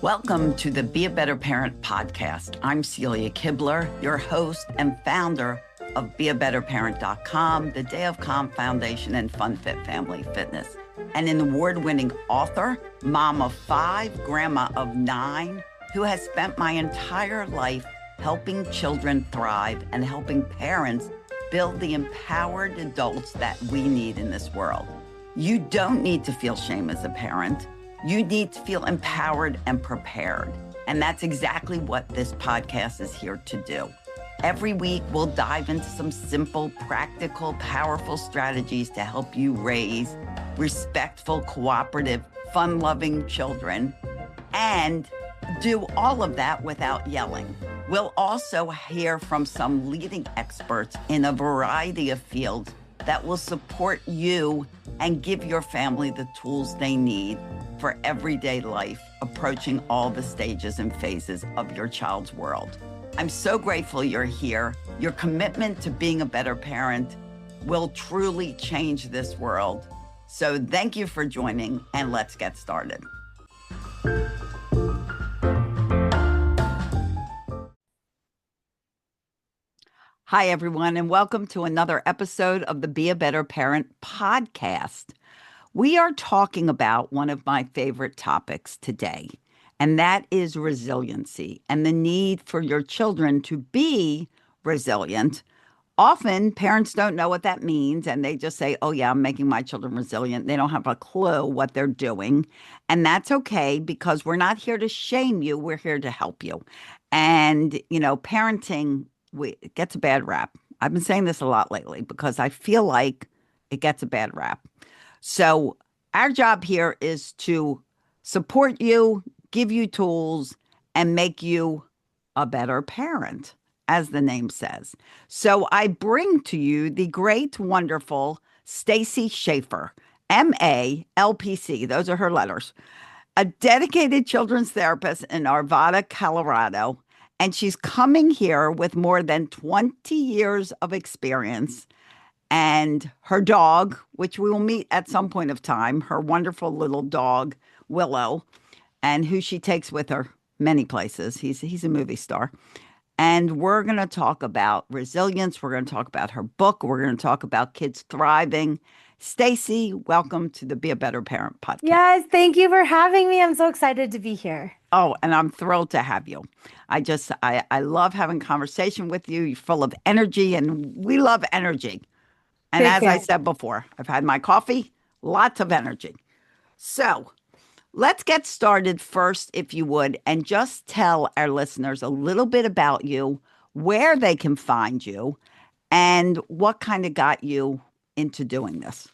Welcome to the Be a Better Parent podcast. I'm Celia Kibler, your host and founder of beabetterparent.com, the Day of Calm Foundation, and FunFit Family Fitness, and an award-winning author, mom of 5, grandma of 9, who has spent my entire life helping children thrive and helping parents build the empowered adults that we need in this world. You don't need to feel shame as a parent. You need to feel empowered and prepared. And that's exactly what this podcast is here to do. Every week, we'll dive into some simple, practical, powerful strategies to help you raise respectful, cooperative, fun-loving children, and do all of that without yelling. We'll also hear from some leading experts in a variety of fields that will support you and give your family the tools they need for everyday life, approaching all the stages and phases of your child's world. I'm so grateful you're here. Your commitment to being a better parent will truly change this world. So thank you for joining, and let's get started. Hi, everyone, and welcome to another episode of the Be a Better Parent podcast. We are talking about one of my favorite topics today, and that is resiliency and the need for your children to be resilient. Often, parents don't know what that means, and they just say, oh, yeah, I'm making my children resilient. They don't have a clue what they're doing, and that's okay because we're not here to shame you. We're here to help you. And, parenting it gets a bad rap. I've been saying this a lot lately because I feel like it gets a bad rap. So our job here is to support you, give you tools, and make you a better parent, as the name says. So I bring to you the great, wonderful Stacy Schaffer, MALPC, those are her letters, a dedicated children's therapist in Arvada, Colorado. And she's coming here with more than 20 years of experience. And her dog, which we will meet at some point of time, her wonderful little dog, Willow, and who she takes with her many places. He's a movie star. And we're going to talk about resilience. We're going to talk about her book. We're going to talk about kids thriving. Stacy, welcome to the Be a Better Parent podcast. Yes, thank you for having me. I'm so excited to be here. Oh, and I'm thrilled to have you. I love having conversation with you. You're full of energy, and we love energy. And as I said before, I've had my coffee, lots of energy. So let's get started first, if you would, and just tell our listeners a little bit about you, where they can find you, and what kind of got you into doing this.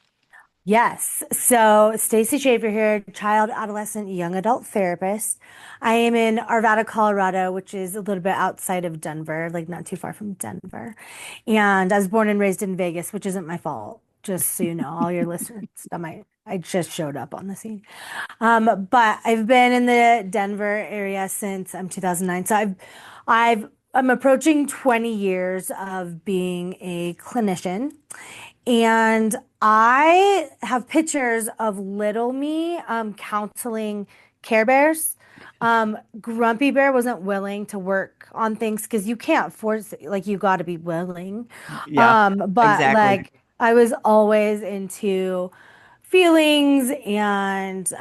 Yes. So Stacy Schaffer here, child, adolescent, young adult therapist. I am in Arvada, Colorado, which is a little bit outside of Denver, like not too far from Denver. And I was born and raised in Vegas, which isn't my fault. Just so you know, all your listeners, I just showed up on the scene. But I've been in the Denver area since 2009. So I'm approaching 20 years of being a clinician. And I have pictures of little me counseling Care Bears. Grumpy Bear wasn't willing to work on things because you can't force it. Like, you got to be willing. Yeah, But exactly. like, I was always into feelings and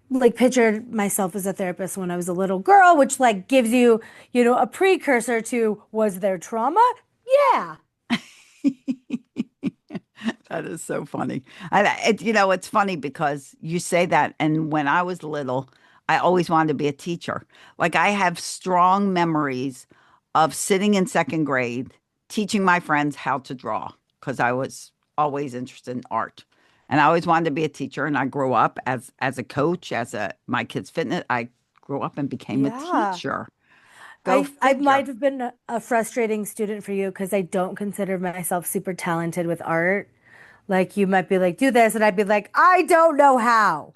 like pictured myself as a therapist when I was a little girl, which like gives you, a precursor to, was there trauma? Yeah. That is so funny. It's funny because you say that. And when I was little, I always wanted to be a teacher. Like, I have strong memories of sitting in second grade, teaching my friends how to draw because I was always interested in art. And I always wanted to be a teacher. And I grew up as a coach, my kids' fitness. I grew up and became a teacher. I might have been a frustrating student for you because I don't consider myself super talented with art. Like, you might be like, do this, and I'd be like, I don't know how.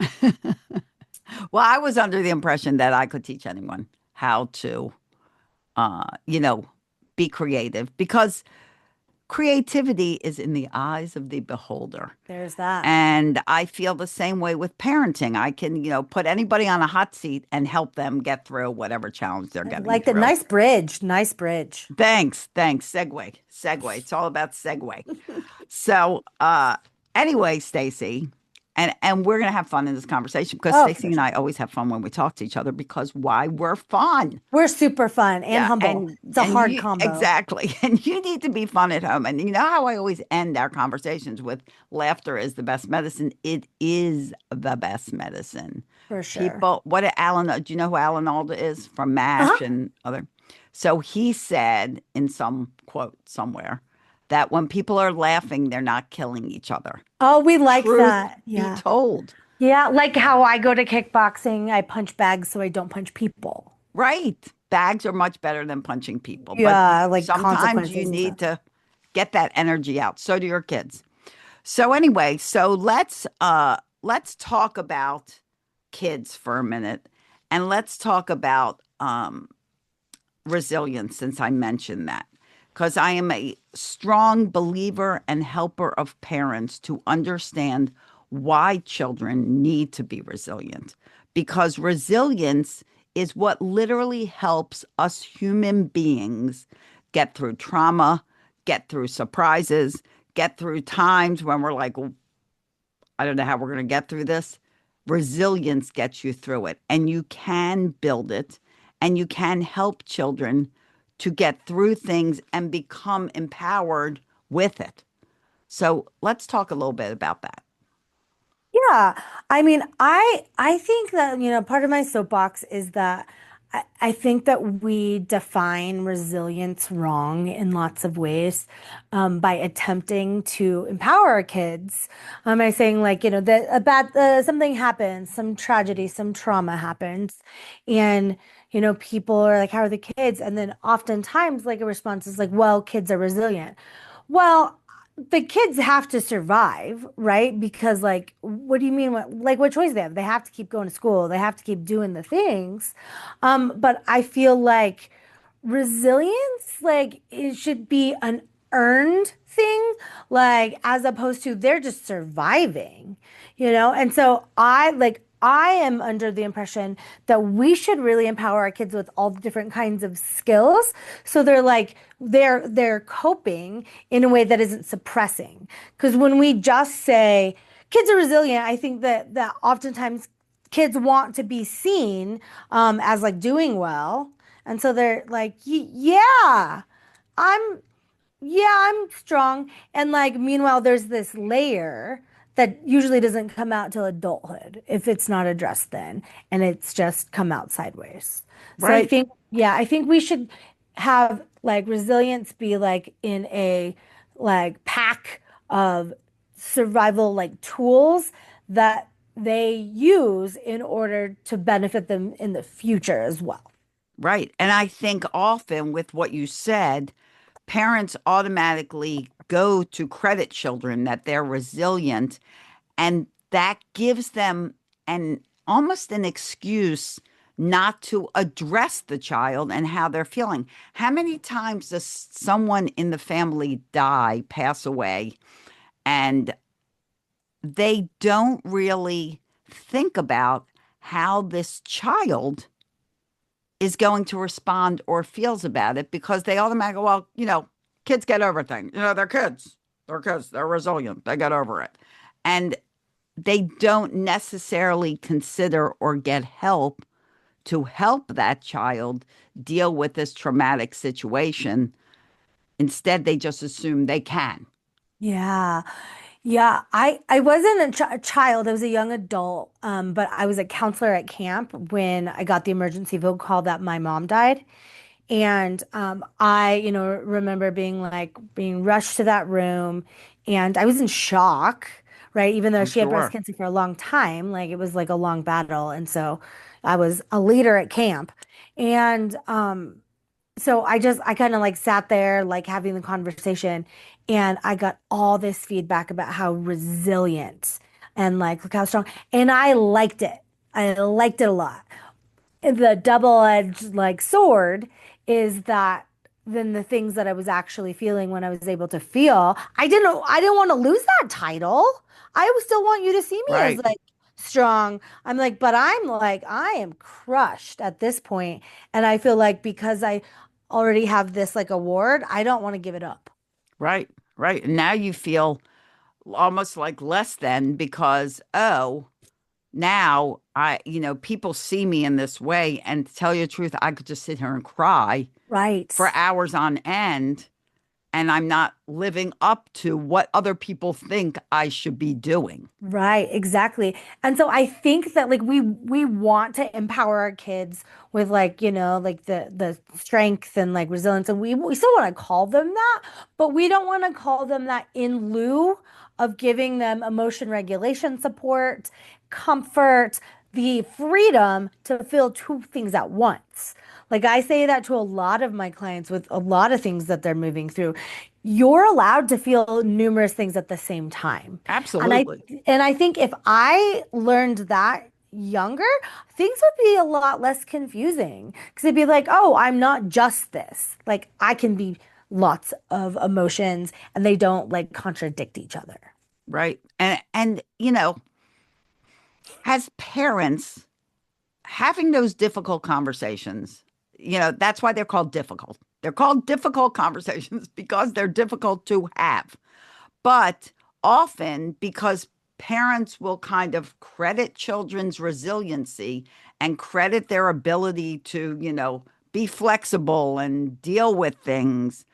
Well, I was under the impression that I could teach anyone how to, be creative because creativity is in the eyes of the beholder. There's that. And I feel the same way with parenting. I can, put anybody on a hot seat and help them get through whatever challenge they're I getting like the through. nice bridge. Nice bridge. Thanks, thanks. Segue. It's all about segue. So, anyway, Stacy, and we're gonna have fun in this conversation because Oh, for Stacy and sure. I always have fun when we talk to each other because why? We're fun. We're super fun and Yeah, humble. and It's a and hard you combo. exactly, and you need to be fun at home. And you know how I always end our conversations with laughter is the best medicine. It is the best medicine. For sure. People, what did Alan? Do you know who Alan Alda is from Uh-huh. MASH and other? So he said in some quote somewhere that when people are laughing, they're not killing each other. Oh, we like Truth that. be Yeah. told, Yeah, like how I go to kickboxing, I punch bags so I don't punch people. right? Bags are much better than punching people, but Yeah, like sometimes you consequences and need stuff. to get that energy out. So do your kids. So anyway, so let's talk about kids for a minute and let's talk about resilience since I mentioned that. Because I am a strong believer and helper of parents to understand why children need to be resilient. Because resilience is what literally helps us human beings get through trauma, get through surprises, get through times when we're like, well, I don't know how we're going to get through this. Resilience gets you through it, and you can build it, and you can help children to get through things and become empowered with it. So let's talk a little bit about that. Yeah, I mean, I think that, part of my soapbox is that I think that we define resilience wrong in lots of ways by attempting to empower our kids. By saying like, that a bad something happens, some tragedy, some trauma happens, and people are like, "How are the kids?" And then oftentimes, like a response is like, "Well, kids are resilient." Well, the kids have to survive, right? Because like, what do you mean? What choice they have? They have to keep going to school. They have to keep doing the things. But I feel like resilience, like it should be an earned thing, like as opposed to they're just surviving, And so I am under the impression that we should really empower our kids with all the different kinds of skills. So they're coping in a way that isn't suppressing. Because when we just say kids are resilient, I think that oftentimes kids want to be seen as like doing well. And so they're like, yeah, I'm I'm strong. And like, meanwhile, there's this layer that usually doesn't come out till adulthood if it's not addressed then, and it's just come out sideways. So Right, I think we should have like resilience be like in a like pack of survival like tools that they use in order to benefit them in the future as well. right. And I think often with what you said, parents automatically go to credit children that they're resilient, and that gives them an almost an excuse not to address the child and how they're feeling. How many times does someone in the family die, pass away, and they don't really think about how this child is going to respond or feels about it because they automatically, well, kids get over things. They're kids. They're kids. They're resilient. They get over it. And they don't necessarily consider or get help to help that child deal with this traumatic situation. Instead, they just assume they can. Yeah. Yeah, I wasn't a child. I was a young adult, but I was a counselor at camp when I got the emergency phone call that my mom died. And I, remember being rushed to that room, and I was in shock, right? Even though I'm she had breast sure. cancer for a long time, like it was like a long battle. And so I was a leader at camp. And so I kind of like sat there, like having the conversation, and I got all this feedback about how resilient and like, look how strong. And I liked it. I liked it a lot. And the double-edged like sword is that than the things that I was actually feeling when I was able to feel. I didn't want to lose that title. I would still want you to see me as Right. like strong. I'm like, but I'm like, I am crushed at this point, and I feel like because I already have this like award, I don't want to give it up. Right. Right. And now you feel almost like less than because, oh, now people see me in this way. And to tell you the truth, I could just sit here and cry Right. for hours on end. And I'm not living up to what other people think I should be doing. Right, exactly. And so I think that like we want to empower our kids with like, like the strength and like resilience, and we still want to call them that, but we don't want to call them that in lieu of giving them emotion regulation support, comfort, the freedom to feel two things at once. Like I say that to a lot of my clients with a lot of things that they're moving through. You're allowed to feel numerous things at the same time. And I Absolutely. and I think if I learned that younger, things would be a lot less confusing because it'd be like, oh, I'm not just this. Like I can be lots of emotions and they don't like contradict each other. Right. And as parents, having those difficult conversations, that's why they're called difficult. They're called difficult conversations because they're difficult to have. But often because parents will kind of credit children's resiliency and credit their ability to, be flexible and deal with things,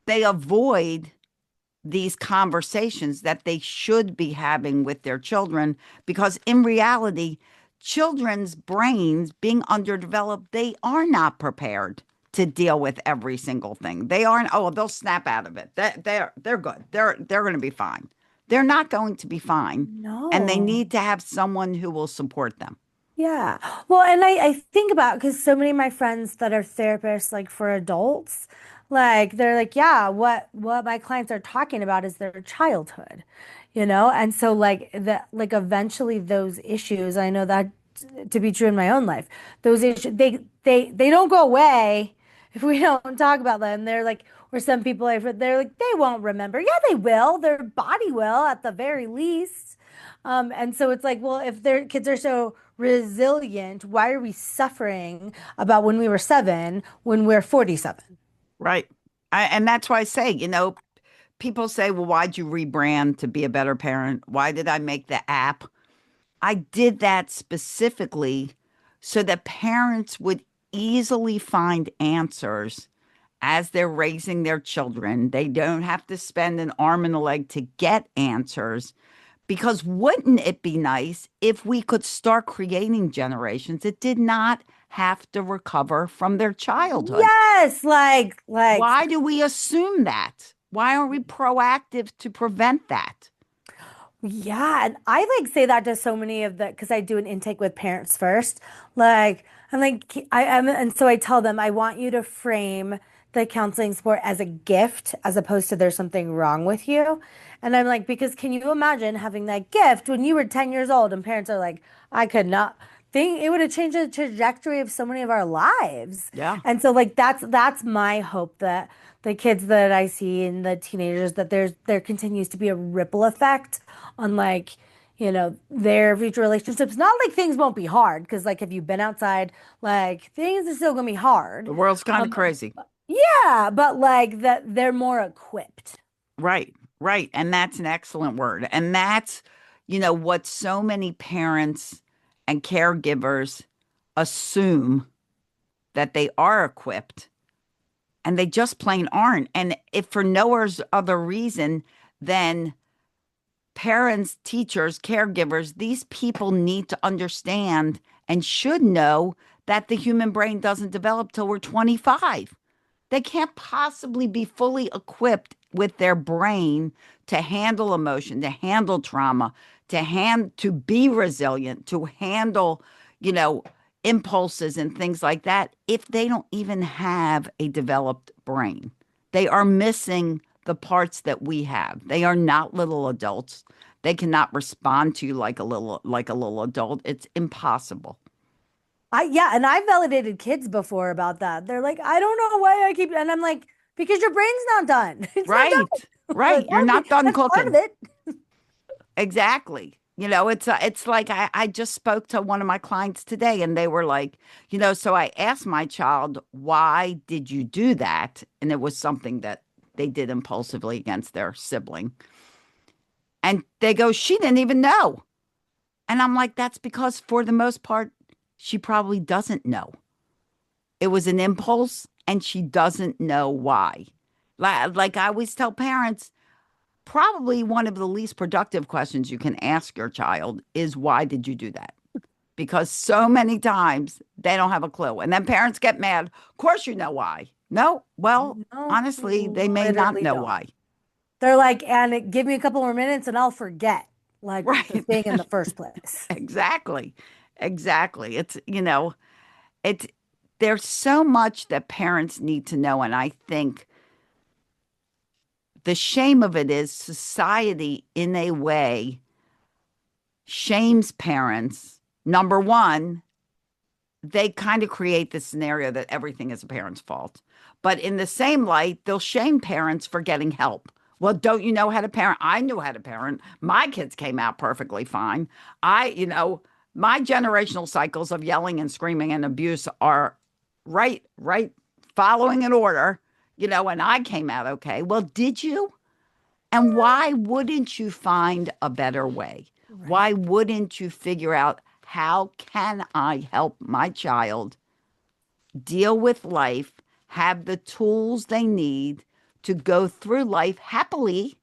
they avoid these conversations that they should be having with their children because in reality, children's brains being underdeveloped, they are not prepared to deal with every single thing. They aren't, oh, they'll snap out of it. They're good. They're going to be fine. They're not going to be fine. And they No. need to have someone who will support them. Yeah. Well, and I think about because so many of my friends that are therapists, like for adults, like they're like, yeah, what my clients are talking about is their childhood, And so like that like eventually those issues, I know that to be true in my own life, those issues they don't go away if we don't talk about them. They're like, or some people I've heard, they're like, they won't remember. Yeah, they will. Their body will at the very least. And so it's like, well, if their kids are so resilient, why are we suffering about when we were 7 when we're 47? Right. And that's why I say, people say, well, why'd you rebrand to be a better parent? Why did I make the app? I did that specifically so that parents would easily find answers as they're raising their children. They don't have to spend an arm and a leg to get answers. Because wouldn't it be nice if we could start creating generations that did not have to recover from their childhood? Yes, like Why do we assume that? Why aren't we proactive to prevent that? yeah, and I like say that to so many of the because I do an intake with parents first. Like I'm like I am, and so I tell them I want you to frame the counseling support as a gift as opposed to there's something wrong with you. And I'm like, because can you imagine having that gift when you were 10 years old and parents are like, I could not think it would have changed the trajectory of so many of our lives. Yeah, And so like that's my hope that the kids that I see and the teenagers that there continues to be a ripple effect on like their future relationships. Not like things won't be hard because like if you've been outside, like things are still gonna be hard. the world's kind of Um, crazy. yeah, but like that they're more equipped. Right, right. And that's an excellent word. And that's, what so many parents and caregivers assume that they are equipped and they just plain aren't. And if for no other reason than parents, teachers, caregivers, these people need to understand and should know that the human brain doesn't develop till we're 25. They can't possibly be fully equipped with their brain to handle emotion, to handle trauma, to be resilient, to handle, you know, impulses and things like that if they don't even have a developed brain. They are missing the parts that we have. They are not little adults. They cannot respond to you like a little adult. It's impossible. Yeah, and I validated kids before about that. They're like, I don't know why I keep, and I'm like, because your brain's not done. It's not Right. done. Right. Like, You're not done that's part of cooking. it. Exactly. It's like I just spoke to one of my clients today and they were like, so I asked my child, why did you do that? And it was something that they did impulsively against their sibling. And they go, she didn't even know. And I'm like, that's because for the most part, she probably doesn't know. It was an impulse and she doesn't know why. Like I always tell parents, probably one of the least productive questions you can ask your child is, why did you do that? Because so many times they don't have a clue. And then parents get mad. Of course, you know why. No, well, No, honestly, they may not literally know don't. why. They're like, give me a couple more minutes and I'll forget like the Right. thing in the first place. Exactly. Exactly. It's, there's so much that parents need to know. And I think the shame of it is society, in a way, shames parents. Number one, they kind of create the scenario that everything is a parent's fault. But in the same light, they'll shame parents for getting help. Well, don't you know how to parent? I knew how to parent. My kids came out perfectly fine. My generational cycles of yelling and screaming and abuse are right, following an order, and I came out okay. Well, did you? And why wouldn't you find a better way? Right. Why wouldn't you figure out, how can I help my child deal with life, have the tools they need to go through life happily?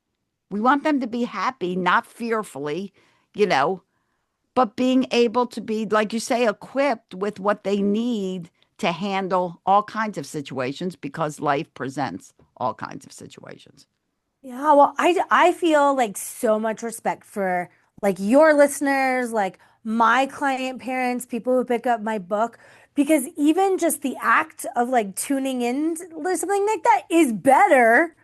We want them to be happy, not fearfully, you know, but being able to be, like you say, equipped with what they need to handle all kinds of situations, because life presents all kinds of situations. Yeah, well, I feel like so much respect for like your listeners, like my client parents, people who pick up my book, because even just the act of like tuning in to something like that is better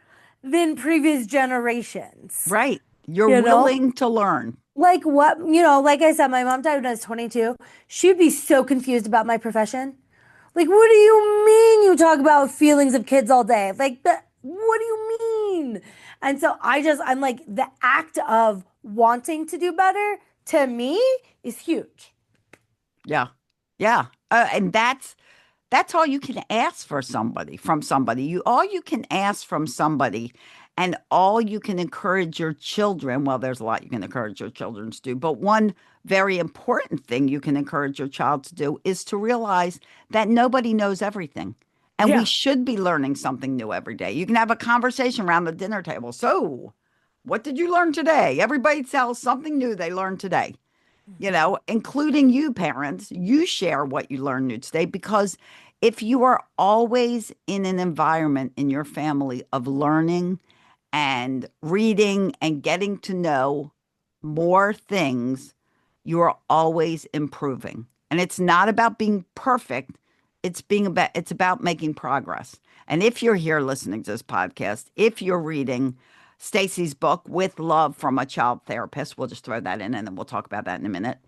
than previous generations. Right. You're You know? willing to learn. Like what, like I said, my mom died when I was 22. She'd be so confused about my profession. Like, what do you mean you talk about feelings of kids all day? Like, what do you mean? And so I'm like, the act of wanting to do better to me is huge. Yeah. Yeah. And that's all you can ask for somebody from somebody. All you can ask from somebody, and all you can encourage your children. Well, there's a lot you can encourage your children to do, but one very important thing you can encourage your child to do is to realize that nobody knows everything. And we Yeah. should be learning something new every day. You can have a conversation around the dinner table. So, what did you learn today? Everybody tells something new they learned today, including you parents. You share what you learned new today, because if you are always in an environment in your family of learning and reading and getting to know more things, you are always improving. And it's not about being perfect. It's about making progress. And if you're here listening to this podcast, if you're reading Stacy's book, With Love from a Child Therapist, we'll just throw that in and then we'll talk about that in a minute.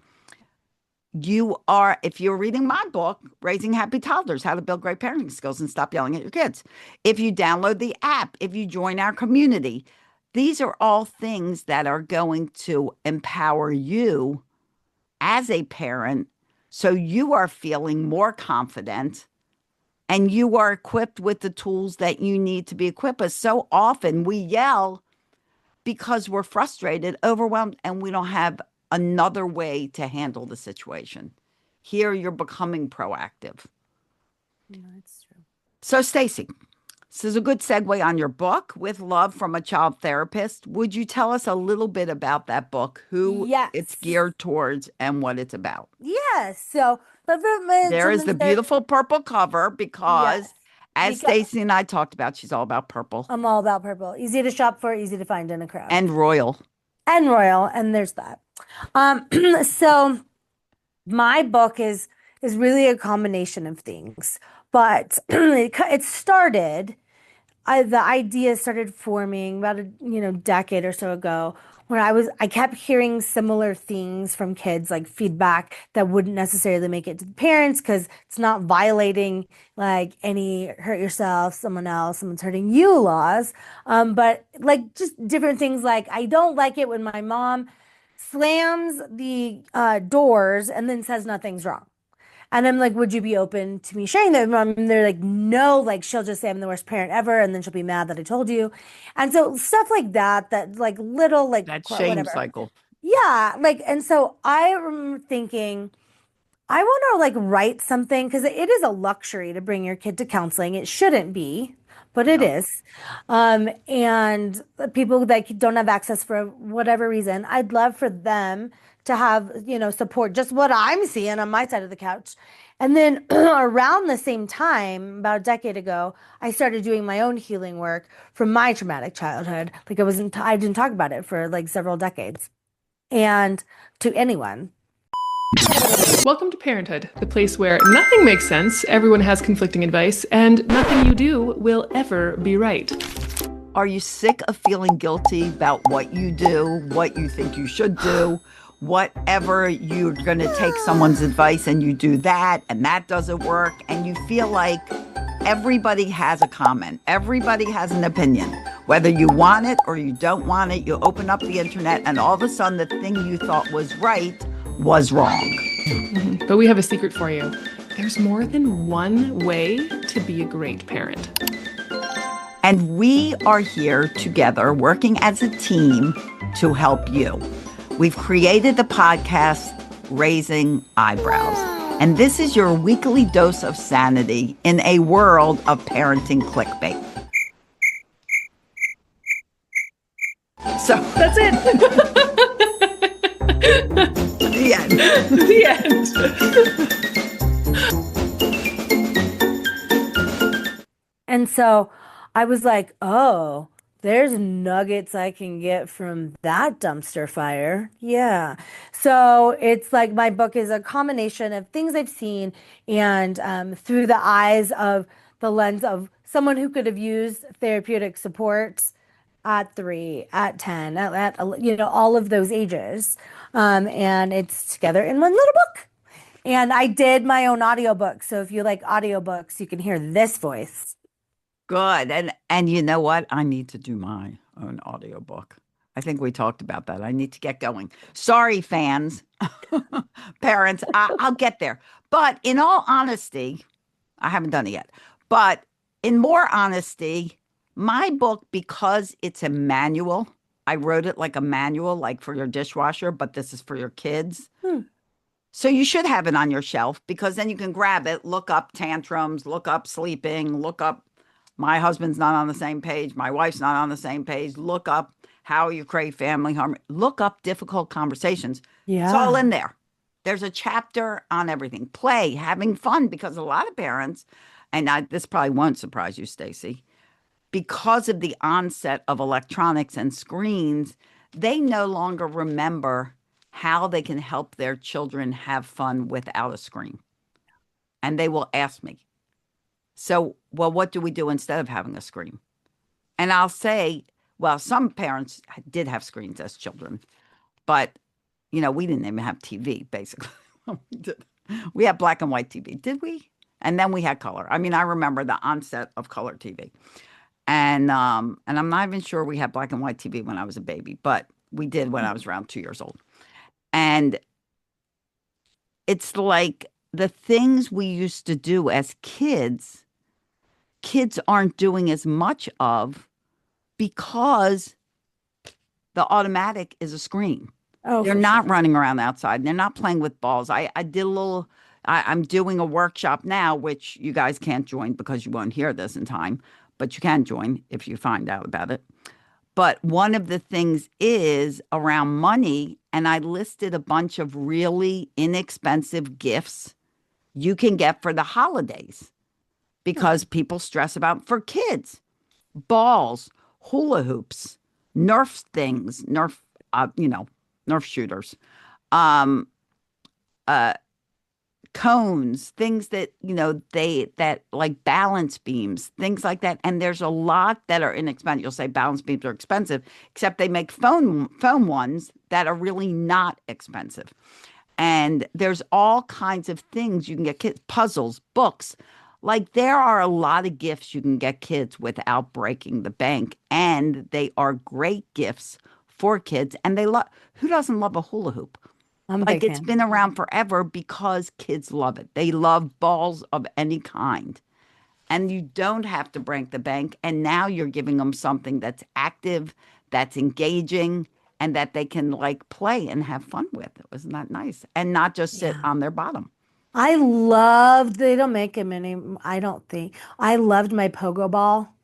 If you're reading my book, Raising Happy Toddlers, How to Build Great Parenting Skills and Stop Yelling at Your Kids, if you download the app, if you join our community, these are all things that are going to empower you as a parent, so you are feeling more confident and you are equipped with the tools that you need to be equipped with. So often we yell because we're frustrated, overwhelmed, and we don't have another way to handle the situation. Here, you're becoming proactive. No, it's true. So, Stacy, this is a good segue on your book, With Love from a Child Therapist. Would you tell us a little bit about that book, who it's Yes. geared towards, and what it's about? Yes. So, There is the something that, beautiful purple cover yes, because, as because Stacy and I talked about, she's all about purple I'm all about purple. Easy to shop for, easy to find in a crowd. and royal. And royal, and there's that. Um, so my book is really a combination of things, but it started. The idea started forming about a decade or so ago where I kept hearing similar things from kids, like feedback that wouldn't necessarily make it to the parents because it's not violating like any hurt yourself, someone else, someone's hurting you laws. But like just different things like I don't like it when my mom slams the doors and then says nothing's wrong. And I'm like, would you be open to me sharing that with mom? And they're like, no, like she'll just say I'm the worst parent ever, and then she'll be mad that I told you. And so stuff like that, that like little like That shame whatever. cycle. Yeah, like and so I remember thinking I want to like write something because it is a luxury to bring your kid to counseling. It shouldn't be, but it Yep. is. And people that don't have access for whatever reason, I'd love for them to have, support, just what I'm seeing on my side of the couch. And then around the same time, about a decade ago, I started doing my own healing work from my traumatic childhood. Like I didn't talk about it for like several decades. And to anyone. Welcome to Parenthood, the place where nothing makes sense, everyone has conflicting advice, and nothing you do will ever be right. Are you sick of feeling guilty about what you do, what you think you should do, whatever you're going to take someone's advice and you do that and that doesn't work and you feel like everybody has a comment, everybody has an opinion, whether you want it or you don't want it, you open up the internet and all of a sudden the thing you thought was right was wrong. But we have a secret for you. There's more than one way to be a great parent. And we are here together working as a team to help you. We've created the podcast, Raising Eyebrows. And this is your weekly dose of sanity in a world of parenting clickbait. So That's it. the end. The end. And so I was like, oh, there's nuggets I can get from that dumpster fire. Yeah. So it's like my book is a combination of things I've seen and through the eyes of the lens of someone who could have used therapeutic supports at 3, at 10, all of those ages. And it's together in one little book. And I did my own audiobook. So if you like audiobooks, you can hear this voice. Good. And you know what? I need to do my own audiobook. I think we talked about that. I need to get going. Sorry, fans, parents, I'll get there. But in all honesty, I haven't done it yet. But in more honesty, my book, because it's a manual, I wrote it like a manual, like for your dishwasher, but this is for your kids. So you should have it on your shelf because then you can grab it, look up tantrums, look up sleeping, look up my husband's not on the same page, my wife's not on the same page, look up how you create family harmony, look up difficult conversations. It's all Yeah. in there. There's a chapter on everything. Play, having fun, because a lot of parents, and this probably won't surprise you, Stacy, because of the onset of electronics and screens, they no longer remember how they can help their children have fun without a screen. And they will ask me, so, well, what do we do instead of having a screen? And I'll say, well, some parents did have screens as children, but, we didn't even have TV, basically. we did. We had black and white TV, did we? And then we had color. I mean, I remember the onset of color TV. And I'm not even sure we had black and white TV when I was a baby, but we did when I was around 2 years old. And it's like the things we used to do as kids aren't doing as much of because the automatic is a screen. Oh, They're for not sure. running around outside. They're not playing with balls. I did a little, I'm doing a workshop now, which you guys can't join because you won't hear this in time, but you can join if you find out about it. But one of the things is around money, and I listed a bunch of really inexpensive gifts you can get for the holidays because people stress about for kids, balls, hula hoops, Nerf things, Nerf shooters, um, uh, cones, things that, that like balance beams, things like that. And there's a lot that are inexpensive. You'll say balance beams are expensive, except they make foam ones that are really not expensive. And there's all kinds of things you can get kids, puzzles, books. Like there are a lot of gifts you can get kids without breaking the bank. And they are great gifts for kids. And they love, who doesn't love a hula hoop? I'm a Like big it's fan. been around forever because kids love it. They love balls of any kind. And you don't have to break the bank. And now you're giving them something that's active, that's engaging, and that they can like play and have fun with. Wasn't that nice? And not just sit Yeah. on their bottom. I loved, they don't make them any, I don't think. I loved my pogo ball.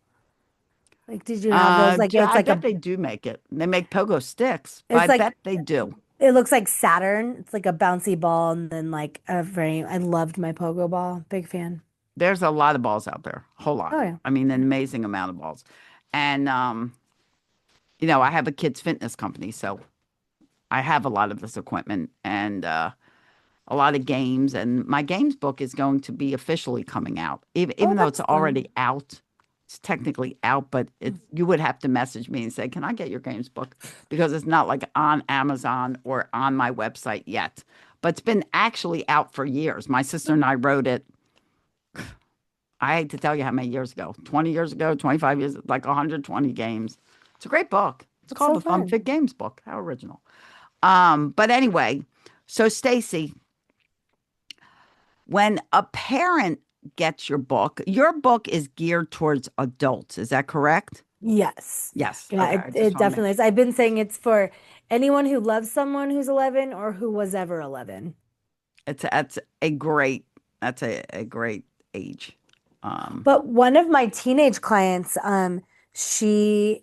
Like, did you have those? Like, it's I like bet a, they do make it. They make pogo sticks, but I it's like, bet they do. it looks like Saturn. It's like a bouncy ball and then like a very, I loved my pogo ball. Big fan. There's a lot of balls out there, a whole lot. Oh yeah. I mean, an amazing amount of balls. And I have a kids fitness company, so I have a lot of this equipment and a lot of games. And my games book is going to be officially coming out, Oh, even though it's that's fun. already out. It's technically out, but you would have to message me and say, "Can I get your games book?" Because it's not like on Amazon or on my website yet. But it's been actually out for years. My sister and I wrote it. I hate to tell you how many years ago. 20 years ago, 25 years, like 120 games. It's a great book. It's It's called so the Fun fun. Fit Games book. How original. But anyway, so Stacy, when a parent gets your book is geared towards adults. Is that correct? Yes. Yes. Yeah, Okay. it, I just it want to make definitely is. I've been saying it's for anyone who loves someone who's 11 or who was ever 11. that's a great a great age. Um, But one of my teenage clients, she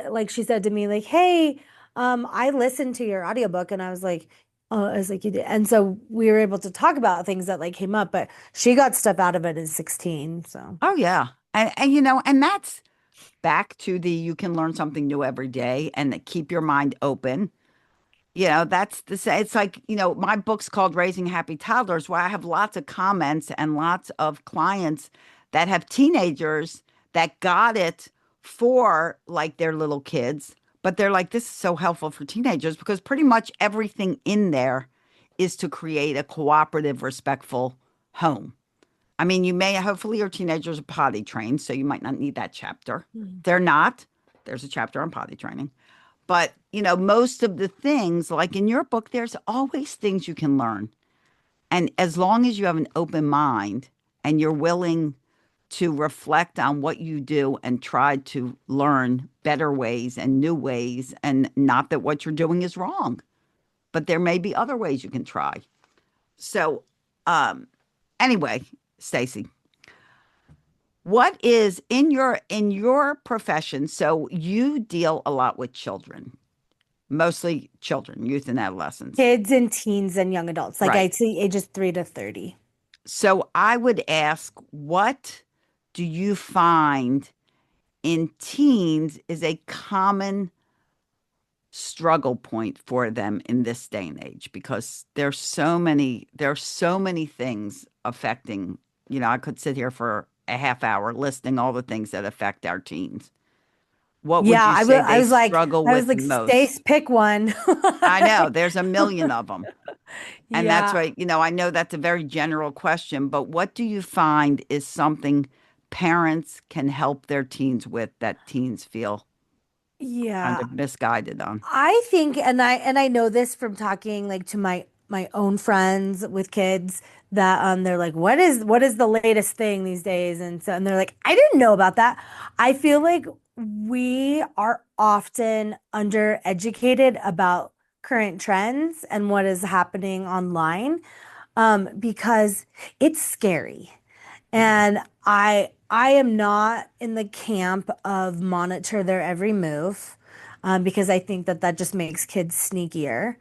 like she said to me like, "Hey, I listened to your audiobook," and I was like, "Oh," I was like, "You did." And so we were able to talk about things that like came up, but she got stuff out of it at 16, so. oh yeah. And and that's back to the you can learn something new every day and keep your mind open. That's the say. It's like, my book's called Raising Happy Toddlers, where I have lots of comments and lots of clients that have teenagers that got it for like their little kids, but they're like, this is so helpful for teenagers because pretty much everything in there is to create a cooperative, respectful home. I mean, you may hopefully your teenagers are potty trained, so you might not need that chapter. Mm. They're not. There's a chapter on potty training. But, most of the things, like in your book, there's always things you can learn. And as long as you have an open mind and you're willing to reflect on what you do and try to learn better ways and new ways, and not that what you're doing is wrong, but there may be other ways you can try. So, anyway, Stacy, what is in your profession? So you deal a lot with children, mostly children, youth and adolescents. Kids and teens and young adults. Like Right. I see ages 3 to 30. So I would ask, what do you find in teens is a common struggle point for them in this day and age? Because there's so many things affecting, I could sit here for a half hour listing all the things that affect our teens. What would Yeah, you say I they was like, struggle with Stace, most? pick one. I know there's a million of them. And that's Yeah, right. I know that's a very general question, but what do you find is something parents can help their teens with that teens feel kind yeah. of misguided on? I think, and I know this from talking like to my own friends with kids that they're like, what is the latest thing these days? And they're like, I didn't know about that. I feel like we are often undereducated about current trends and what is happening online, because it's scary. Mhm. And I am not in the camp of monitor their every move, because I think that that just makes kids sneakier.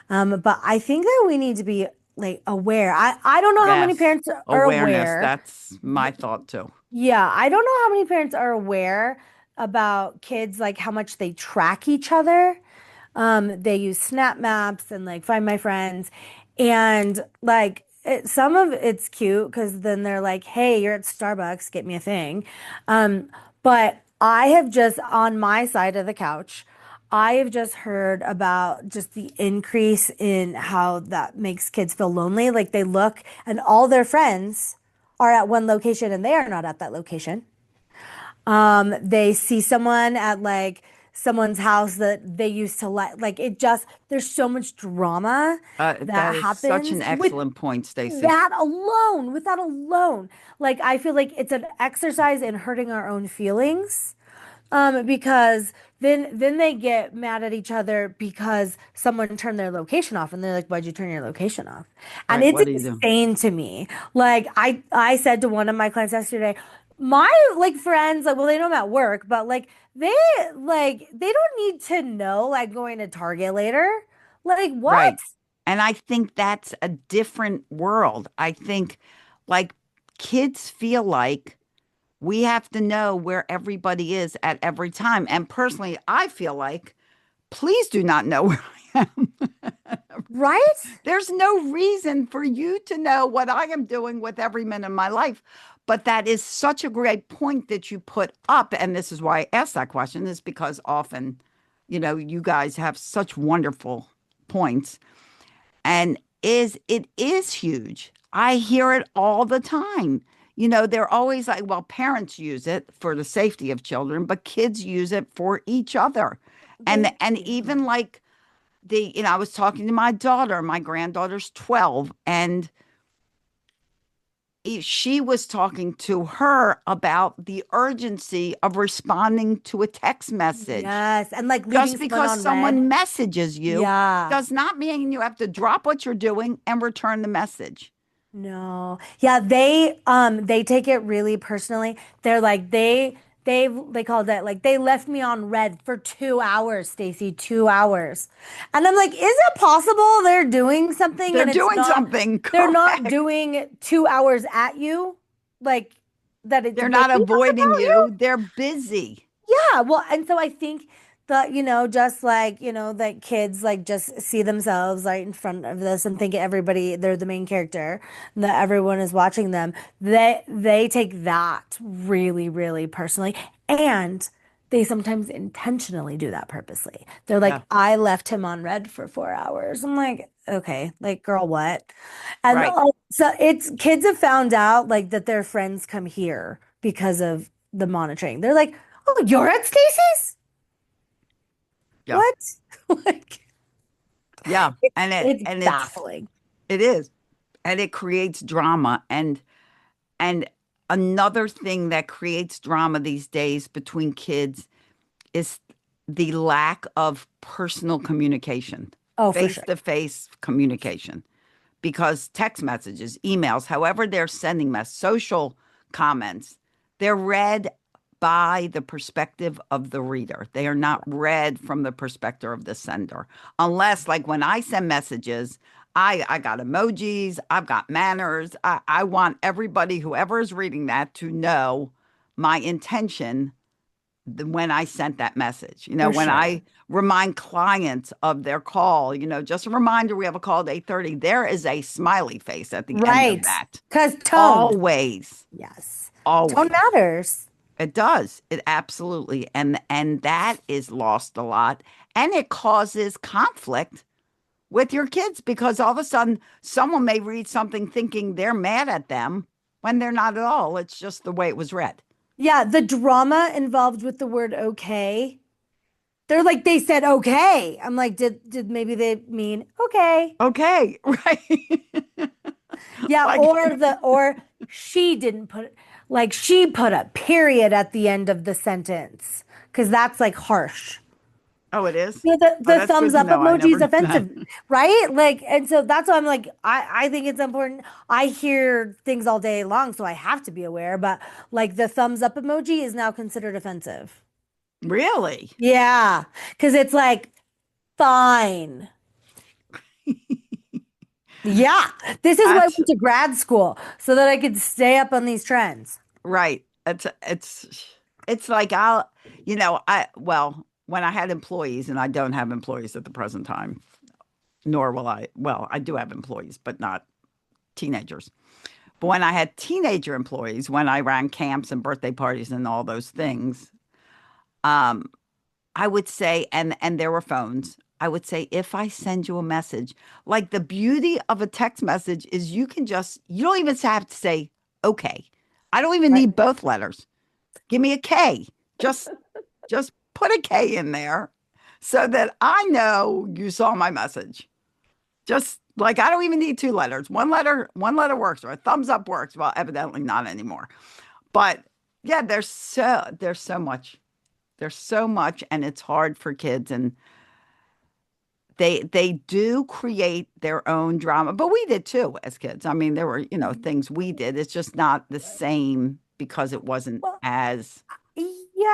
But I think that we need to be like aware. I don't know how many Yes. parents are Awareness. aware. That's my thought too. Yeah, I don't know how many parents are aware about kids, like how much they track each other. They use snap maps and like find my friends. And like some of it's cute because then they're like, "Hey, you're at Starbucks, get me a thing." But I have just on my side of the couch, I have just heard about just the increase in how that makes kids feel lonely. Like they look and all their friends are at one location and they are not at that location. They see someone at like someone's house that they used to like it just there's so much drama That that is such happens an with excellent point, Stacy. with that alone. Like I feel like it's an exercise in hurting our own feelings. Because then they get mad at each other because someone turned their location off and they're like, "Why'd you turn your location off?" And Right. it's What do you do? insane to me. Like I said to one of my clients yesterday, my like friends, like, well, they know I'm at work, but they they don't need to know like going to Target later. Like what? Right. And I think that's a different world. I think like kids feel like we have to know where everybody is at every time. And personally, I feel like please do not know where I am. Right? There's no reason for you to know what I am doing with every minute of my life. But that is such a great point that you put up. And this is why I asked that question, is because often, you guys have such wonderful points. And it is huge. I hear it all the time. They're always like, well, parents use it for the safety of children, but kids use it for each other. And They and do. even like I was talking to my daughter, my granddaughter's 12, and she was talking to her about the urgency of responding to a text message. Yes. And like Just leaving someone because on red. someone messages you Yeah. does not mean you have to drop what you're doing and return the message. No. Yeah, they take it really personally. They're like they called it like they left me on red for 2 hours, Stacy, 2 hours. And I'm like, is it possible they're doing something They're and doing something they're not correct. doing 2 hours at you? Like that it's They're maybe not avoiding about you? you. They're busy. Yeah, well, and so I think that, just like, that kids like just see themselves right in front of this and think everybody, they're the main character, and that everyone is watching them. They take that really, really personally. And they sometimes intentionally do that purposely. They're like, Yeah, I left him on red for 4 hours. I'm like, okay, like, girl, what? And right. so it's kids have found out like that their friends come here because of the monitoring. They're like, oh, you're at Stacy's? Yeah. What? Like Yeah. it's And it it's and baffling. it is. And it creates drama. And another thing that creates drama these days between kids is the lack of personal communication, Oh, for face sure. to face communication, because text messages, emails, however they're sending social comments, they're read by the perspective of the reader. They are not read from the perspective of the sender. Unless, like when I send messages, I got emojis, I've got manners. I want everybody, whoever is reading that, to know my intention when I sent that message. For When sure. I remind clients of their call, just a reminder we have a call at 8:30. There is a smiley face at the end of Right. that. Because tone. Always, Yes. Tone always. matters. It does. It absolutely. And that is lost a lot. And it causes conflict with your kids because all of a sudden someone may read something thinking they're mad at them when they're not at all. It's just the way it was read. Yeah, the drama involved with the word okay. They're like they said okay. I'm like, did maybe they mean okay? Okay, right. Yeah, Like, or she didn't put like she put a period at the end of the sentence because that's like harsh. oh, it is? Oh, The that's good thumbs to up know. I emoji never is knew that. offensive, right? Like, and so that's why I'm like, I think it's important. I hear things all day long, so I have to be aware, but like the thumbs up emoji is now considered offensive. Really? Yeah, because it's like, fine. Yeah, this is why I That's went to grad school so that I could stay up on these trends. right. It's like when I had employees, and I don't have employees at the present time, nor will I. Well, I do have employees, but not teenagers. But when I had teenager employees, when I ran camps and birthday parties and all those things, um, I would say, and there were phones. I would say, if I send you a message, like the beauty of a text message is you don't even have to say, okay. I don't even Right. need both letters. Give me a K. Just just put a K in there so that I know you saw my message. Just like I don't even need two letters. One letter works, or a thumbs up works. Well, evidently not anymore. But yeah, there's so much, and it's hard for kids, and they do create their own drama. But we did too as kids. I mean, there were, things we did. It's just not the same because it wasn't Well, as,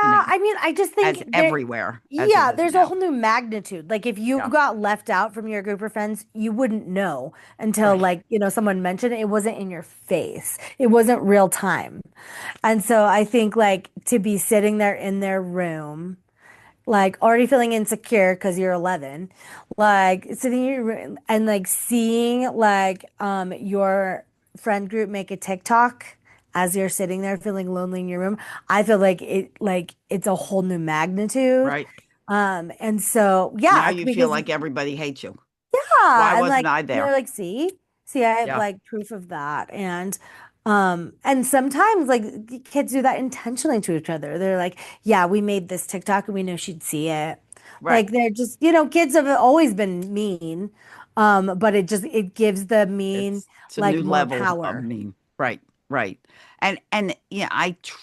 you know, yeah, I mean, I just as think everywhere as it yeah, is there's a now. whole new magnitude. Like if you Yeah. got left out from your group of friends, you wouldn't know until Right. like, someone mentioned it. It wasn't in your face. It wasn't real time. And so I think like to be sitting there in their room, like already feeling insecure because you're 11, like sitting in your room and like seeing like your friend group make a TikTok as you're sitting there feeling lonely in your room. I feel like it's a whole new magnitude. Right. And so Now yeah, you feel because like everybody hates you. Why yeah, and wasn't like I they're there? like, see, I have Yeah. like proof of that. And sometimes like kids do that intentionally to each other. They're like, yeah, we made this TikTok and we know she'd see it. Right. Like they're just, kids have always been mean. But it gives the mean It's a like new more level of power. mean. Right. Right. And yeah,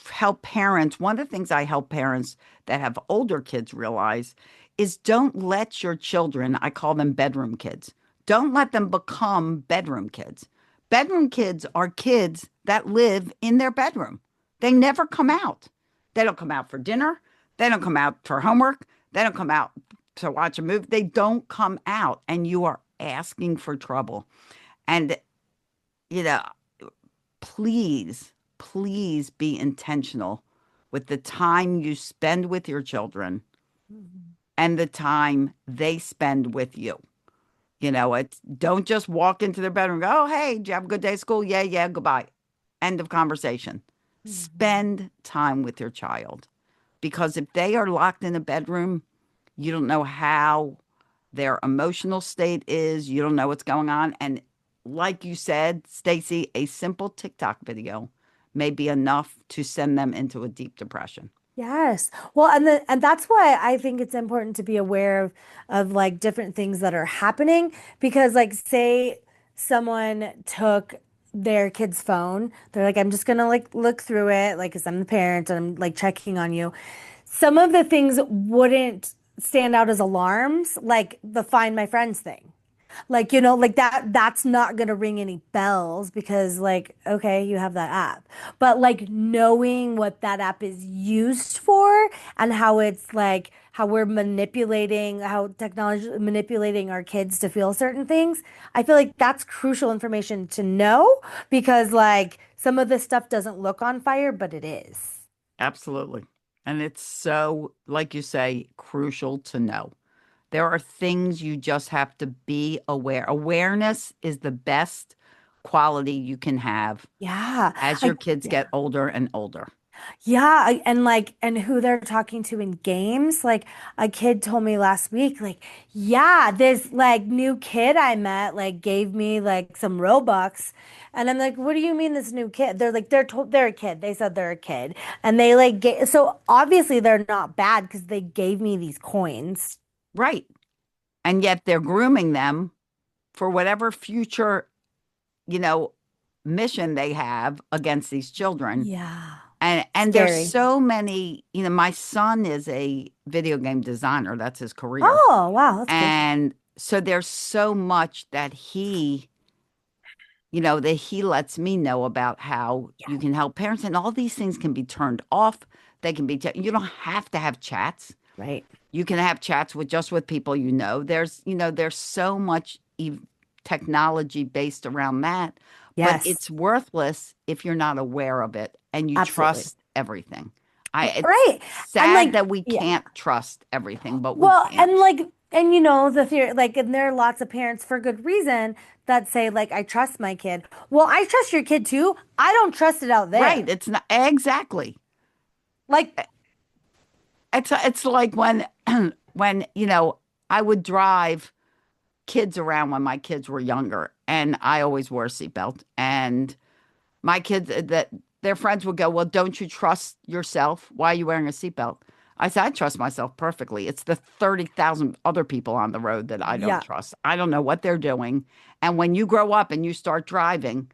help parents. One of the things I help parents that have older kids realize is don't let your children, I call them bedroom kids. Don't let them become bedroom kids. Bedroom kids are kids that live in their bedroom. They never come out. They don't come out for dinner. They don't come out for homework. They don't come out to watch a movie. They don't come out, and you are asking for trouble. And, you know, please, please be intentional with the time you spend with your children Mhm. and the time they spend with you. It's don't just walk into their bedroom and go, oh, hey, did you have a good day at school? Yeah, yeah, goodbye. End of conversation. Mhm. Spend time with your child because if they are locked in a bedroom, you don't know how their emotional state is. You don't know what's going on. And like you said, Stacy, a simple TikTok video may be enough to send them into a deep depression. Yes. Well, and that's why I think it's important to be aware of like different things that are happening because like say someone took their kid's phone, they're like, I'm just gonna like look through it, like, 'cause I'm the parent and I'm like checking on you. Some of the things wouldn't stand out as alarms, like the Find My Friends thing. Like, like that's not going to ring any bells because like, okay, you have that app. But like knowing what that app is used for and how it's like how we're manipulating, how technology is manipulating our kids to feel certain things, I feel like that's crucial information to know because like some of this stuff doesn't look on fire, but it is. Absolutely. And it's so, like you say, crucial to know. There are things you just have to be aware. Awareness is the best quality you can have Yeah. as your I kids get older and older. Yeah, and like and who they're talking to in games. Like a kid told me last week, like, yeah, this like new kid I met like gave me like some Robux. And I'm like, what do you mean this new kid? They're like they're a kid. They said they're a kid. And they like so obviously they're not bad because they gave me these coins. Right. And yet they're grooming them for whatever future, you know, mission they have against these children. Yeah. And there's Scary. so many, my son is a video game designer. That's his career. Oh, wow, that's cool. And so there's so much that he lets me know about how Yeah. you can help parents and all these things can be turned off. They can be, you don't have to have chats. Right. You can have chats with people there's so much technology based around that, but Yes, it's worthless if you're not aware of it and you absolutely. trust everything. It's Right. And sad like, that we yeah. can't trust everything, but we Well, can. and like And you know, the theory, like, and there are lots of parents for good reason that say, like, I trust my kid. Well, I trust your kid too. I don't trust it out Right. there. It's not exactly. Like, It's like when when, I would drive kids around when my kids were younger, and I always wore a seatbelt. And my kids that their friends would go, "Well, don't you trust yourself? Why are you wearing a seatbelt?" I said, "I trust myself perfectly. It's the 30,000 other people on the road that I don't yeah, trust. I don't know what they're doing." And when you grow up and you start driving,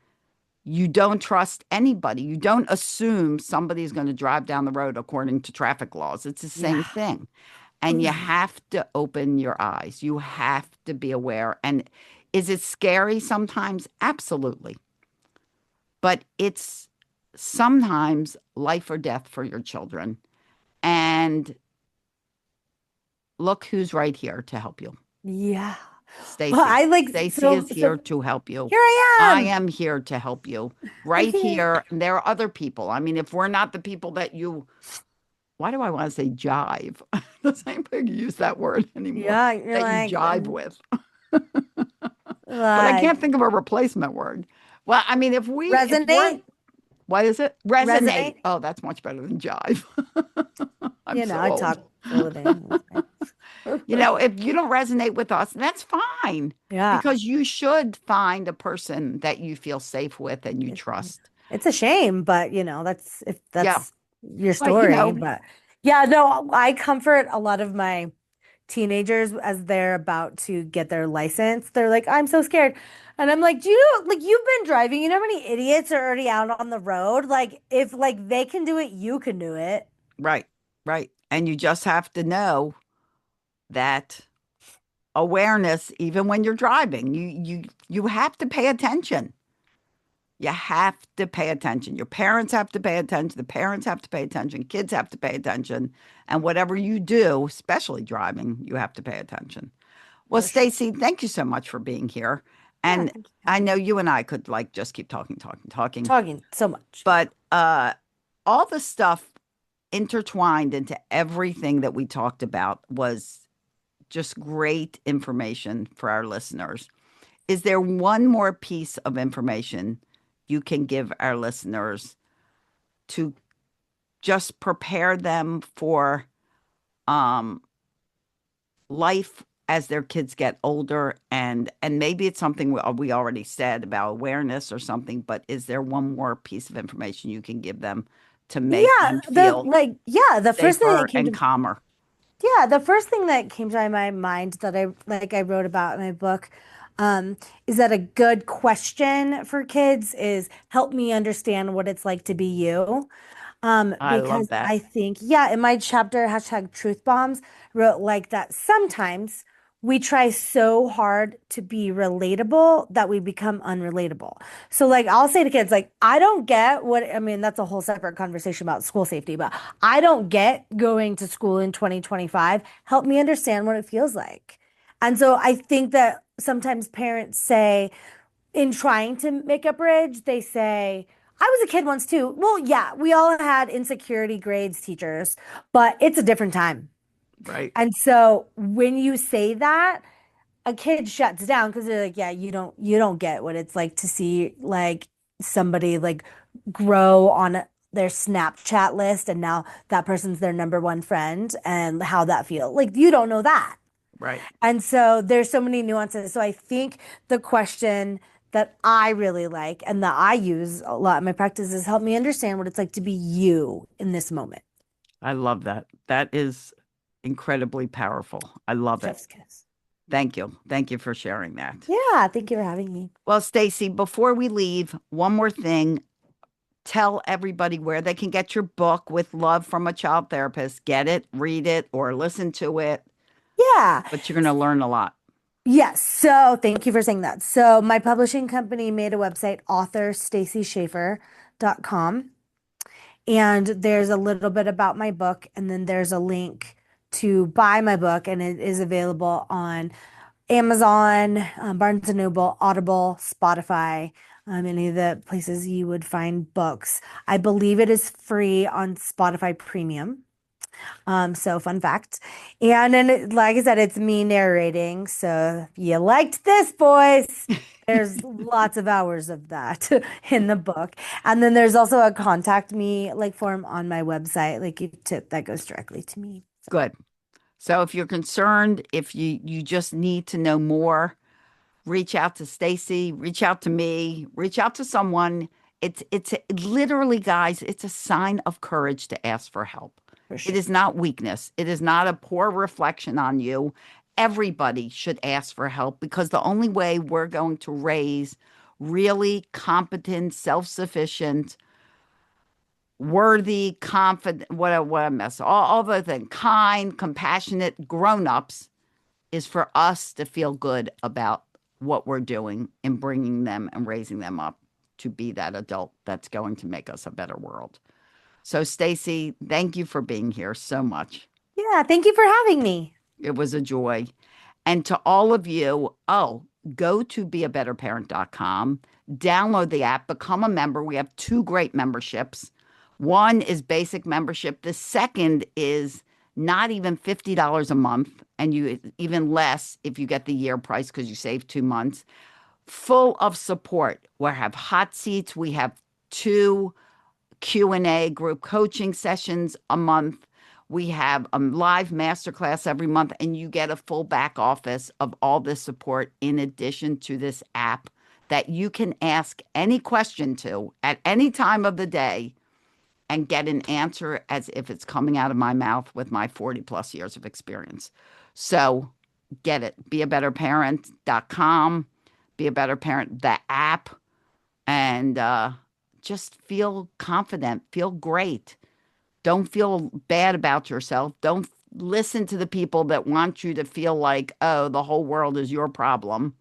you don't trust anybody. You don't assume somebody's going to drive down the road according to traffic laws. It's the same yeah. thing. And you Right. have to open your eyes. You have to be aware. And is it scary sometimes? Absolutely. But it's sometimes life or death for your children. And look who's right here to help you. Yeah. Well, Stacy. I like, Stacy so, is here so to help you. here I I am. am here to help you I'm right here. here. And there are other people. I mean, if we're not the people that you, why do I want to say jive? Does anybody use that word anymore? Yeah, you're That you like, jive with. But I like, can't think of a replacement word. Well, I mean, if we're, resonate, what is it? Resonate. resonate. Oh, that's much better than jive. I'm You know, so I old. talk for a living. If you don't resonate with us, that's fine Yeah. because you should find a person that you feel safe with and you It- trust. It's a shame, but you know, that's if Yeah. that's your But, story. But yeah, no, I comfort a lot of my teenagers as they're about to get their license. They're like, I'm so scared. And I'm like, do you know, like you've been driving, you know how many idiots are already out on the road? Like if like they can do it, you can do it. right, right. And you just have to know that awareness, even when you're driving, you have to pay attention. You have to pay attention. Your parents have to pay attention. The parents have to pay attention. Kids have to pay attention. And whatever you do, especially driving, you have to pay attention. Well, For sure. Stacy, thank you so much for being here. Yeah, And thank you for I having know me. you and I could like just keep talking, talking, talking. Talking so much. Yeah. But all the stuff intertwined into everything that we talked about was just great information for our listeners. Is there one more piece of information you can give our listeners to just prepare them for um, life as their kids get older? And maybe it's something we already said about awareness or something, but is there one more piece of information you can give them to make Yeah, them feel the first thing that safer came and to calmer? yeah, the first thing that came to my mind that I wrote about in my book um, is that a good question for kids is help me understand what it's like to be you. I love Because that. I think, yeah, in my chapter, hashtag truth bombs, wrote like that sometimes we try so hard to be relatable that we become unrelatable. So, like, I'll say to kids, like, I don't get what, I mean, that's a whole separate conversation about school safety, but I don't get going to school in 2025. Help me understand what it feels like. And so I think that sometimes parents say, in trying to make a bridge, they say, I was a kid once too. Well, yeah, we all had insecurity grades teachers, but it's a different time. Right. And so when you say that, a kid shuts down because they're like, yeah, you don't get what it's like to see like somebody like grow on their Snapchat list and now that person's their number one friend and how that feels. Like you don't know that. Right. And so there's so many nuances. So I think the question that I really like and that I use a lot in my practice is help me understand what it's like to be you in this moment. I love that. That is incredibly powerful. I love it. Chef's kiss. Thank you. Thank you for sharing that. Yeah, thank you for having me. Well, Stacy, before we leave, one more thing. Tell everybody where they can get your book with love from a child therapist. Get it, read it, or listen to it, Yeah. but you're going to learn a lot. Yes. So thank you for saying that. So my publishing company made a website, authorstacyschaffer.com. And there's a little bit about my book, and then there's a link to buy my book, and it is available on Amazon, Barnes and Noble, Audible, Spotify, any of the places you would find books. I believe it is free on Spotify Premium. So fun fact. And then, like I said, it's me narrating. So if you liked this, boys, there's lots of hours of that in the book. And then there's also a contact me like form on my website, like you tip that goes directly to me. Good. So if you're concerned, if you just need to know more, reach out to Stacy, reach out to me, reach out to someone. It's literally, guys, it's a sign of courage to ask for help. For It sure. is not weakness. It is not a poor reflection on you. Everybody should ask for help because the only way we're going to raise really competent, self-sufficient, worthy, confident, what a mess, all the things, kind, compassionate grown-ups is for us to feel good about what we're doing in bringing them and raising them up to be that adult that's going to make us a better world. So, Stacy, thank you for being here so much. Yeah, thank you for having me. It was a joy. And to all of you, go to beabetterparent.com, download the app, become a member. We have two great memberships. One is basic membership. The second is not even $50 a month, and you even less if you get the year price because you save 2 months. Full of support. We have hot seats. We have 2 Q&A group coaching sessions a month. We have a live masterclass every month, and you get a full back office of all this support in addition to this app that you can ask any question to at any time of the day and get an answer as if it's coming out of my mouth with my 40 plus years of experience. So get it. Beabetterparent.com, Be a Better Parent, the app, and just feel confident, feel great. Don't feel bad about yourself. Don't listen to the people that want you to feel like, oh, the whole world is your problem.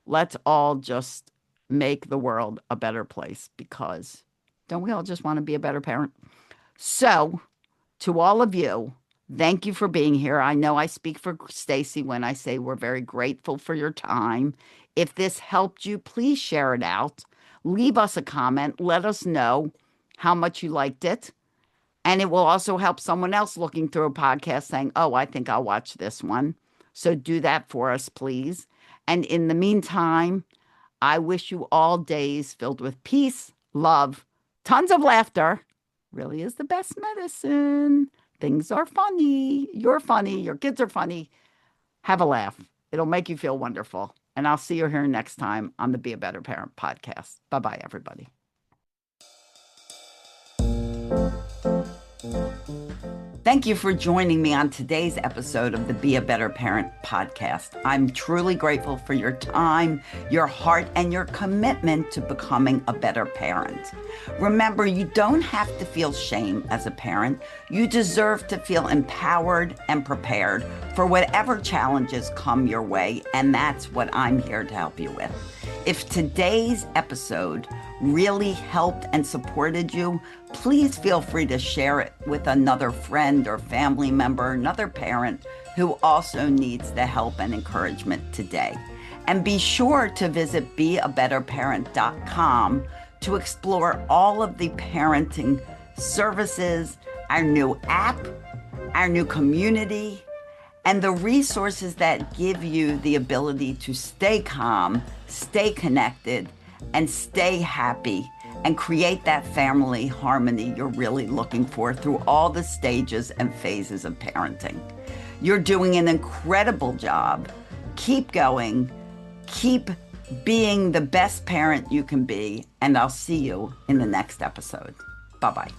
Let's all just make the world a better place because don't we all just want to be a better parent? So, to all of you, thank you for being here. I know I speak for Stacy when I say we're very grateful for your time. If this helped you, please share it out. Leave us a comment. Let us know how much you liked it. And it will also help someone else looking through a podcast saying, oh, I think I'll watch this one. So do that for us, please. And in the meantime, I wish you all days filled with peace, love, tons of laughter. Really is the best medicine. Things are funny. You're funny. Your kids are funny. Have a laugh. It'll make you feel wonderful. And I'll see you here next time on the Be a Better Parent podcast. Bye-bye, everybody. Thank you for joining me on today's episode of the Be a Better Parent podcast. I'm truly grateful for your time, your heart, and your commitment to becoming a better parent. Remember, you don't have to feel shame as a parent. You deserve to feel empowered and prepared for whatever challenges come your way, and that's what I'm here to help you with. If today's episode really helped and supported you, please feel free to share it with another friend or family member, another parent who also needs the help and encouragement today. And be sure to visit beabetterparent.com to explore all of the parenting services, our new app, our new community, and the resources that give you the ability to stay calm, stay connected, and stay happy and create that family harmony you're really looking for through all the stages and phases of parenting. You're doing an incredible job. Keep going. Keep being the best parent you can be, and I'll see you in the next episode. Bye-bye.